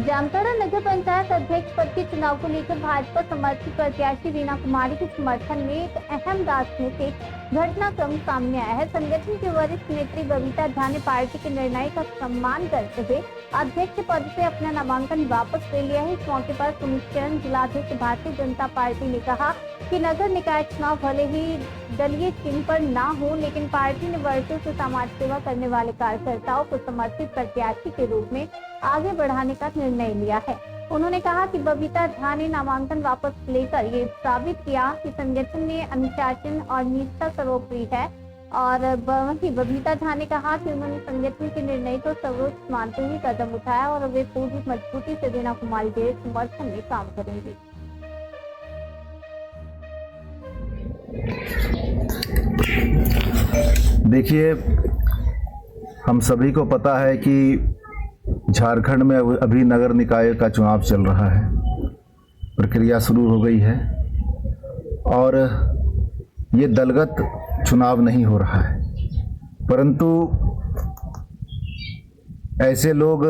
जामताड़ा नगर पंचायत अध्यक्ष पद के चुनाव को लेकर भाजपा समर्थित प्रत्याशी रीना कुमारी के समर्थन में एक अहम राजनीतिक घटनाक्रम सामने आया है। संगठन के वरिष्ठ नेत्री बबीता झा ने पार्टी के निर्णय का सम्मान करते हुए अध्यक्ष पद से अपना नामांकन वापस ले लिया है। इस मौके पर सुमिश्रण जिलाध्यक्ष भारतीय जनता पार्टी ने कहा कि नगर निकाय चुनाव भले ही दलीय चिन्ह पर ना हो, लेकिन पार्टी ने वर्षों से समाज सेवा करने वाले कार्यकर्ताओं को समर्थित प्रत्याशी के रूप में आगे बढ़ाने का निर्णय लिया है। उन्होंने कहा कि बबीता झा ने नामांकन वापस लेकर ये साबित किया कि संगठन में अनुशासन और निष्ठा सर्वोपरि है। और वहीं बबीता झा ने कहा कि उन्होंने संगठन के निर्णय को सर्वोच्च मानते हुए कदम उठाया और वे पूरी मजबूती से रीना कुमारी के समर्थन में काम करेंगे। देखिए, हम सभी को पता है कि झारखंड में अभी नगर निकाय का चुनाव चल रहा है, प्रक्रिया शुरू हो गई है और ये दलगत चुनाव नहीं हो रहा है, परंतु ऐसे लोग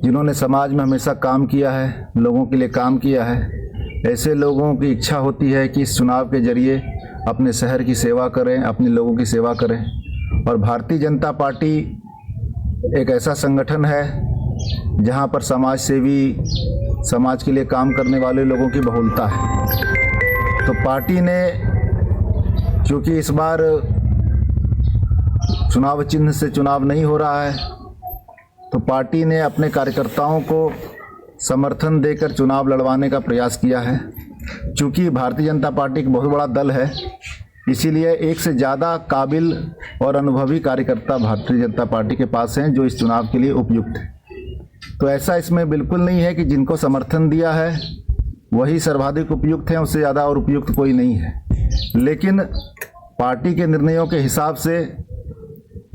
जिन्होंने समाज में हमेशा काम किया है, लोगों के लिए काम किया है, ऐसे लोगों की इच्छा होती है कि इस चुनाव के जरिए अपने शहर की सेवा करें, अपने लोगों की सेवा करें। और भारतीय जनता पार्टी एक ऐसा संगठन है जहां पर समाज सेवी, समाज के लिए काम करने वाले लोगों की बहुलता है। तो पार्टी ने, क्योंकि इस बार चुनाव चिन्ह से चुनाव नहीं हो रहा है, तो पार्टी ने अपने कार्यकर्ताओं को समर्थन देकर चुनाव लड़वाने का प्रयास किया है। क्योंकि भारतीय जनता पार्टी एक बहुत बड़ा दल है, इसीलिए एक से ज़्यादा काबिल और अनुभवी कार्यकर्ता भारतीय जनता पार्टी के पास हैं जो इस चुनाव के लिए उपयुक्त हैं। तो ऐसा इसमें बिल्कुल नहीं है कि जिनको समर्थन दिया है वही सर्वाधिक उपयुक्त हैं, उससे ज़्यादा और उपयुक्त कोई नहीं है। लेकिन पार्टी के निर्णयों के हिसाब से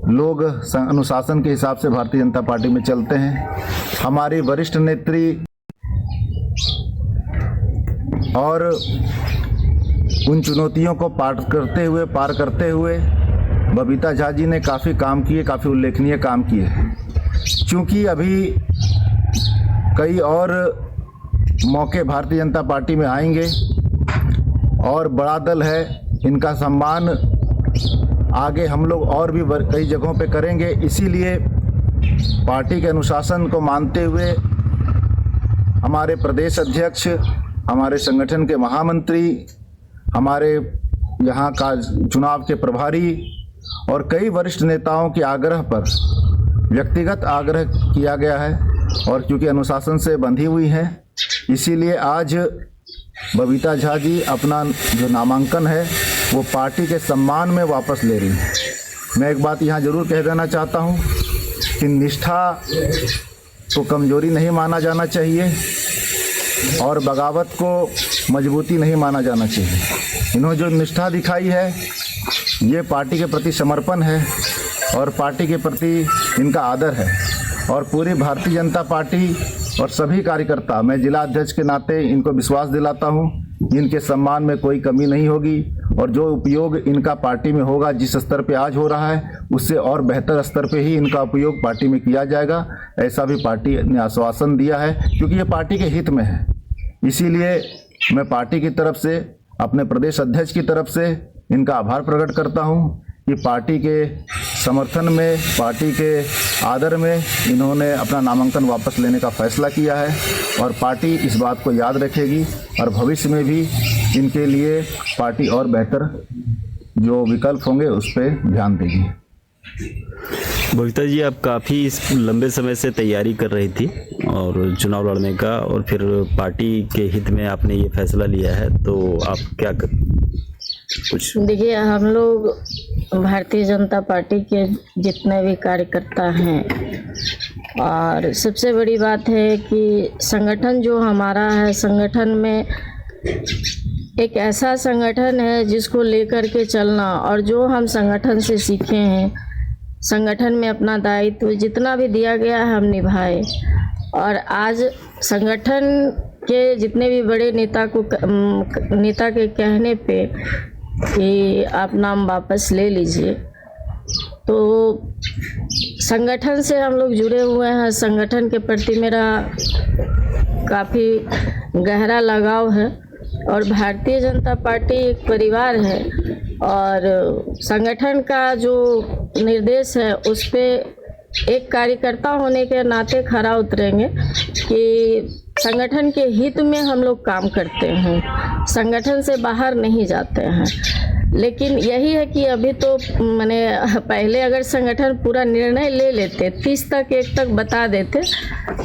लोग अनुशासन के हिसाब से भारतीय जनता पार्टी में चलते हैं। हमारी वरिष्ठ नेत्री और उन चुनौतियों को पार करते हुए बबीता झा जी ने काफ़ी काम किए, काफ़ी उल्लेखनीय काम किए। क्योंकि अभी कई और मौके भारतीय जनता पार्टी में आएंगे और बड़ा दल है, इनका सम्मान आगे हम लोग और भी कई जगहों पे करेंगे। इसीलिए पार्टी के अनुशासन को मानते हुए हमारे प्रदेश अध्यक्ष, हमारे संगठन के महामंत्री, हमारे यहाँ का चुनाव के प्रभारी और कई वरिष्ठ नेताओं के आग्रह पर व्यक्तिगत आग्रह किया गया है। और क्योंकि अनुशासन से बंधी हुई हैं, इसीलिए आज बबीता झा जी अपना जो नामांकन है वो पार्टी के सम्मान में वापस ले रही हैं। मैं एक बात यहाँ ज़रूर कह देना चाहता हूँ कि निष्ठा को कमज़ोरी नहीं माना जाना चाहिए और बगावत को मजबूती नहीं माना जाना चाहिए। इन्होंने जो निष्ठा दिखाई है ये पार्टी के प्रति समर्पण है और पार्टी के प्रति इनका आदर है। और पूरी भारतीय जनता पार्टी और सभी कार्यकर्ता, मैं जिला अध्यक्ष के नाते इनको विश्वास दिलाता हूँ इनके सम्मान में कोई कमी नहीं होगी और जो उपयोग इनका पार्टी में होगा, जिस स्तर पे आज हो रहा है उससे और बेहतर स्तर पे ही इनका उपयोग पार्टी में किया जाएगा। ऐसा भी पार्टी ने आश्वासन दिया है, क्योंकि ये पार्टी के हित में है। इसीलिए मैं पार्टी की तरफ से, अपने प्रदेश अध्यक्ष की तरफ से इनका आभार प्रकट करता हूँ कि पार्टी के समर्थन में, पार्टी के आदर में इन्होंने अपना नामांकन वापस लेने का फैसला किया है। और पार्टी इस बात को याद रखेगी और भविष्य में भी इनके लिए पार्टी और बेहतर जो विकल्प होंगे उस पर ध्यान देगी। बबीता जी, आप काफ़ी इस लंबे समय से तैयारी कर रही थी और चुनाव लड़ने का, और फिर पार्टी के हित में आपने ये फैसला लिया है, तो आप क्या कुछ? देखिए, हम लोग भारतीय जनता पार्टी के जितने भी कार्यकर्ता हैं, और सबसे बड़ी बात है कि संगठन जो हमारा है, संगठन में एक ऐसा संगठन है जिसको लेकर के चलना, और जो हम संगठन से सीखे हैं, संगठन में अपना दायित्व जितना भी दिया गया है हम निभाए। और आज संगठन के जितने भी बड़े नेता के कहने पे कि आप नाम वापस ले लीजिए, तो संगठन से हम लोग जुड़े हुए हैं। संगठन के प्रति मेरा काफ़ी गहरा लगाव है और भारतीय जनता पार्टी एक परिवार है और संगठन का जो निर्देश है उस पे एक कार्यकर्ता होने के नाते खरा उतरेंगे कि संगठन के हित में हम लोग काम करते हैं, संगठन से बाहर नहीं जाते हैं। लेकिन यही है कि अभी तो मैंने पहले अगर संगठन पूरा निर्णय ले लेते 30 तक 1 तक बता देते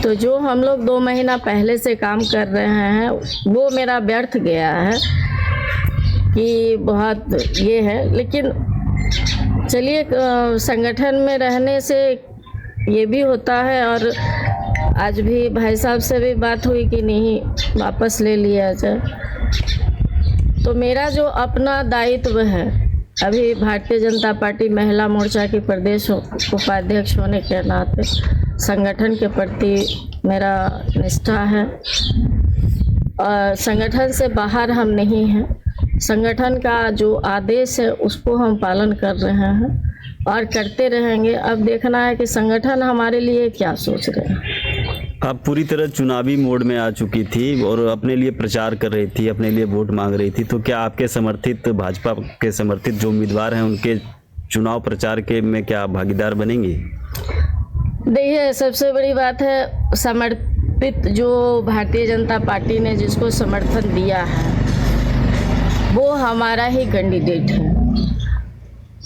तो जो हम लोग 2 महीना पहले से काम कर रहे हैं वो मेरा व्यर्थ गया है कि बहुत ये है। लेकिन चलिए संगठन में रहने से ये भी होता है और आज भी भाई साहब से भी बात हुई कि नहीं वापस ले लिया जाए। तो मेरा जो अपना दायित्व है अभी भारतीय जनता पार्टी महिला मोर्चा की प्रदेश उपाध्यक्ष होने के नाते संगठन के प्रति मेरा निष्ठा है और संगठन से बाहर हम नहीं हैं। संगठन का जो आदेश है उसको हम पालन कर रहे हैं और करते रहेंगे। अब देखना है कि संगठन हमारे लिए क्या सोच रहे हैं। आप पूरी तरह चुनावी मोड में आ चुकी थी और अपने लिए प्रचार कर रही थी, अपने लिए वोट मांग रही थी, तो क्या आपके समर्थित भाजपा के समर्थित जो उम्मीदवार हैं उनके चुनाव प्रचार के में क्या आप भागीदार बनेंगी? देखिए सबसे बड़ी बात है समर्पित जो भारतीय जनता पार्टी ने जिसको समर्थन दिया है वो हमारा ही कैंडिडेट है।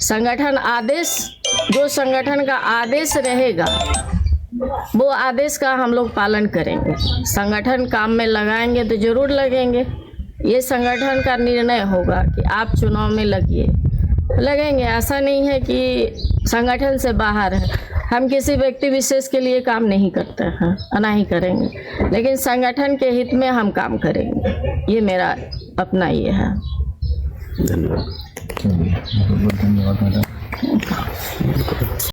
संगठन आदेश जो संगठन का आदेश रहेगा वो आदेश का हम लोग पालन करेंगे। संगठन काम में लगाएंगे तो जरूर लगेंगे। ये संगठन का निर्णय होगा कि आप चुनाव में लगेंगे। ऐसा नहीं है कि संगठन से बाहर है। हम किसी व्यक्ति विशेष के लिए काम नहीं करते हैं, ना ही करेंगे, लेकिन संगठन के हित में हम काम करेंगे। ये मेरा अपना ये है। धन्यवाद।